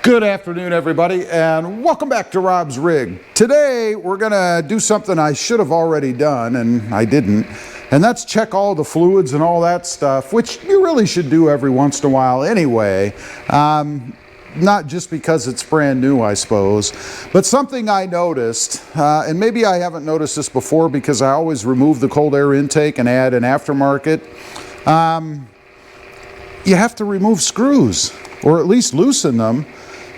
Good afternoon, everybody, and welcome back to Rob's Rig. Today, we're gonna do something I should have already done, and I didn't, and that's check all the fluids and all that stuff, which you really should do every once in a while anyway. Not just because it's brand new, I suppose, but something I noticed, and maybe I haven't noticed this before because I always remove the cold air intake and add an aftermarket. You have to remove screws, or at least loosen them,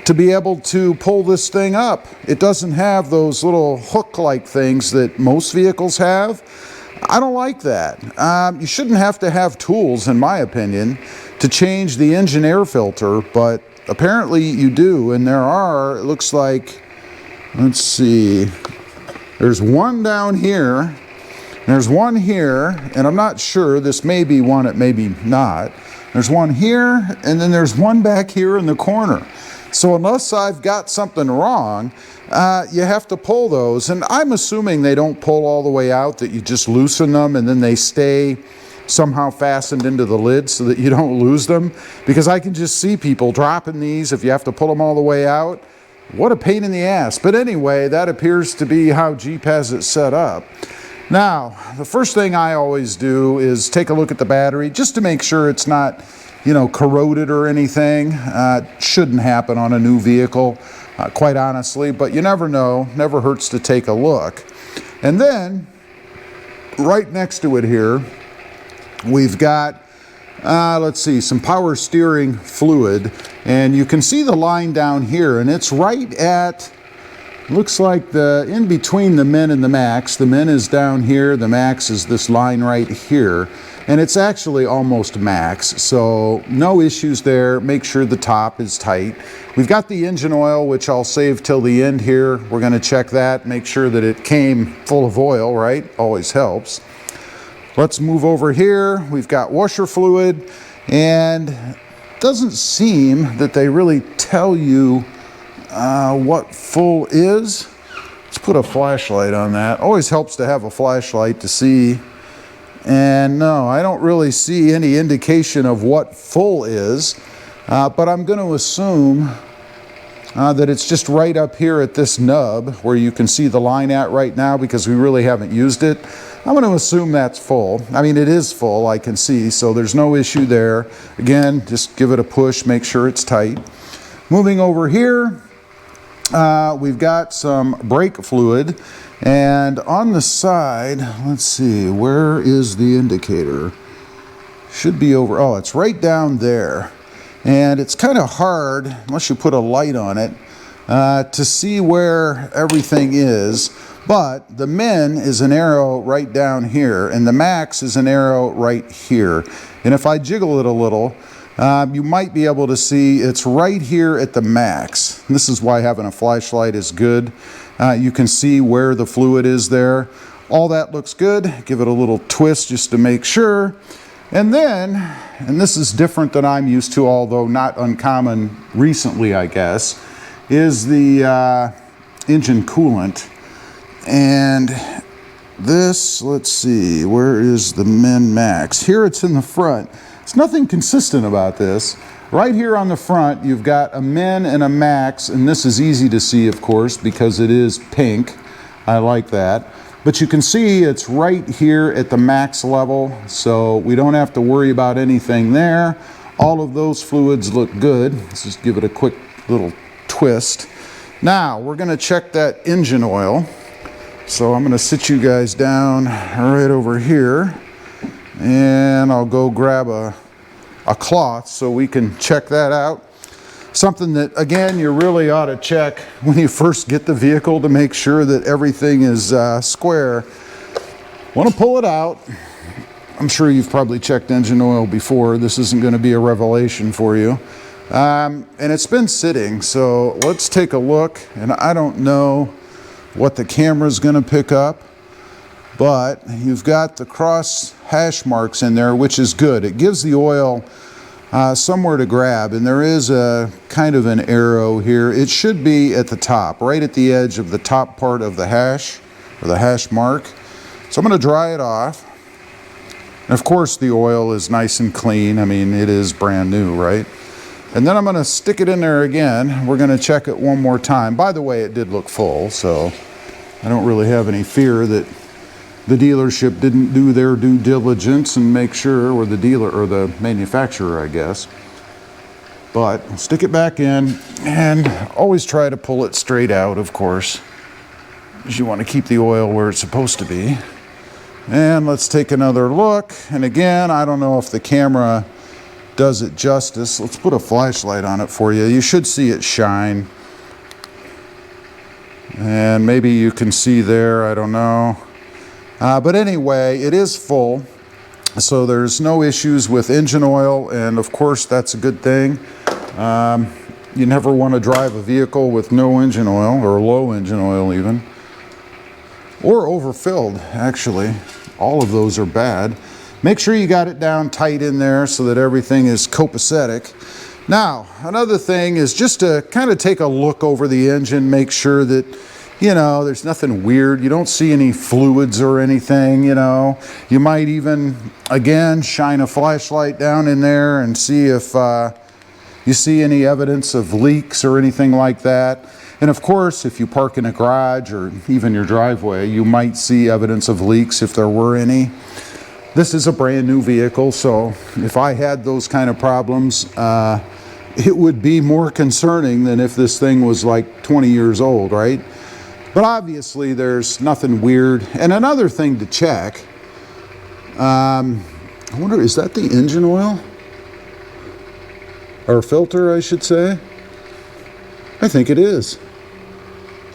to be able to pull this thing up. It doesn't have those little hook-like things that most vehicles have. I don't like that. You shouldn't have to have tools, in my opinion, to change the engine air filter, but apparently you do, and there are, it looks like, let's see, there's one down here, there's one here, and I'm not sure, this may be one, it may be not. There's one here, and then there's one back here in the corner. So unless I've got something wrong, you have to pull those. And I'm assuming they don't pull all the way out, that you just loosen them and then they stay somehow fastened into the lid so that you don't lose them. Because I can just see people dropping these if you have to pull them all the way out. What a pain in the ass. But anyway, that appears to be how Jeep has it set up. Now, the first thing I always do is take a look at the battery just to make sure it's not, you know, corroded or anything. Shouldn't happen on a new vehicle, quite honestly, but you never know. Never hurts to take a look. And then, right next to it here, we've got, let's see, some power steering fluid. And you can see the line down here, and it's right at, looks like in between the min and the max. The min is down here, the max is this line right here. And it's actually almost max, so no issues there. Make sure the top is tight. We've got the engine oil, which I'll save till the end here. We're gonna check that, make sure that it came full of oil, right? Always helps. Let's move over here. We've got washer fluid, and it doesn't seem that they really tell you what full is. Let's put a flashlight on that. Always helps to have a flashlight to see. And no, I don't really see any indication of what full is, but I'm going to assume that it's just right up here at this nub where you can see the line at right now because we really haven't used it. I'm going to assume that's full. I mean, it is full, I can see, so there's no issue there. Again, just give it a push, make sure it's tight. Moving over here, we've got some brake fluid. And on the side, let's see, where is the indicator? Should be over, oh, it's right down there. And it's kind of hard, unless you put a light on it, to see where everything is. But the min is an arrow right down here, and the max is an arrow right here. And if I jiggle it a little, you might be able to see it's right here at the max. This is why having a flashlight is good. You can see where the fluid is there. All that looks good. Give it a little twist just to make sure. And then, and this is different than I'm used to, although not uncommon recently, I guess, is the engine coolant. And this, let's see, where is the min max? Here it's in the front. It's nothing consistent about this. Right here on the front, you've got a min and a max, and this is easy to see, of course, because it is pink. I like that. But you can see it's right here at the max level, so we don't have to worry about anything there. All of those fluids look good. Let's just give it a quick little twist. Now, we're gonna check that engine oil. So I'm gonna sit you guys down right over here, and I'll go grab a cloth so we can check that out. Something that, again, you really ought to check when you first get the vehicle to make sure that everything is square. Want to pull it out. I'm sure you've probably checked engine oil before. This isn't going to be a revelation for you. And it's been sitting, so let's take a look. And I don't know what the camera's going to pick up, but you've got the cross hash marks in there, which is good. It gives the oil somewhere to grab, and there is a kind of an arrow here. It should be at the top, right at the edge of the top part of the hash, or the hash mark. So I'm going to dry it off. And of course the oil is nice and clean. I mean, it is brand new, right? And then I'm going to stick it in there again. We're going to check it one more time. By the way, it did look full, so I don't really have any fear that the dealership didn't do their due diligence and make sure, or the dealer, or the manufacturer, I guess. But I'll stick it back in, and always try to pull it straight out, of course, because you want to keep the oil where it's supposed to be. And let's take another look. And again, I don't know if the camera does it justice. Let's put a flashlight on it for you. You should see it shine. And maybe you can see there, I don't know. But anyway, it is full. So there's no issues with engine oil, and of course that's a good thing. You never want to drive a vehicle with no engine oil, or low engine oil even. Or overfilled, actually. All of those are bad. Make sure you got it down tight in there so that everything is copacetic. Now, another thing is just to kind of take a look over the engine, make sure that, you know, there's nothing weird. You don't see any fluids or anything, you know. You might even, again, shine a flashlight down in there and see if you see any evidence of leaks or anything like that. And of course, if you park in a garage or even your driveway, you might see evidence of leaks if there were any. This is a brand new vehicle, so if I had those kind of problems, it would be more concerning than if this thing was like 20 years old, right? But obviously there's nothing weird. And another thing to check, I wonder, is that the engine oil? Or filter, I should say? I think it is.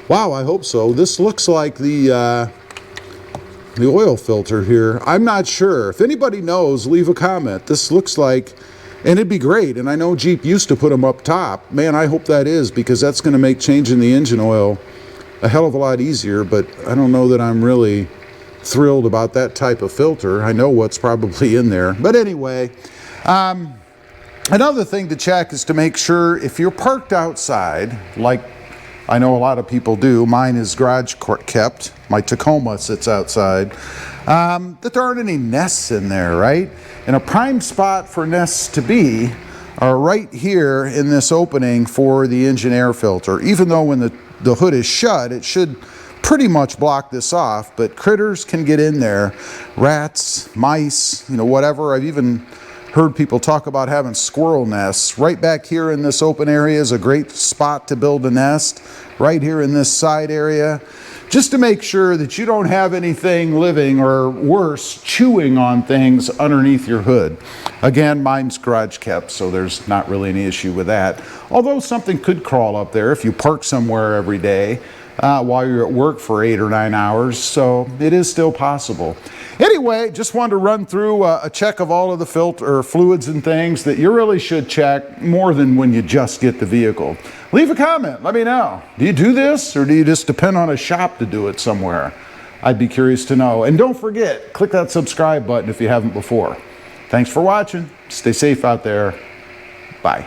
Wow, I hope so. This looks like the oil filter here. I'm not sure. If anybody knows, leave a comment. This looks like, and it'd be great. And I know Jeep used to put them up top. Man, I hope that is, because that's going to make changing the engine oil a hell of a lot easier. But I don't know that I'm really thrilled about that type of filter. I know what's probably in there. But anyway, another thing to check is to make sure if you're parked outside, like I know a lot of people do, mine is garage kept, my Tacoma sits outside, that there aren't any nests in there, right? And a prime spot for nests to be are right here in this opening for the engine air filter. Even though when the hood is shut, it should pretty much block this off, but critters can get in there. Rats, mice, you know, whatever. I've even heard people talk about having squirrel nests. Right back here in this open area is a great spot to build a nest. Right here in this side area. Just to make sure that you don't have anything living, or worse, chewing on things underneath your hood. Again, mine's garage kept, so there's not really any issue with that. Although something could crawl up there if you park somewhere every day while you're at work for 8 or 9 hours, so it is still possible. Anyway, just wanted to run through a check of all of the filter fluids and things that you really should check more than when you just get the vehicle. Leave a comment, let me know. Do you do this, or do you just depend on a shop to do it somewhere? I'd be curious to know. And don't forget, click that subscribe button if you haven't before. Thanks for watching. Stay safe out there. Bye.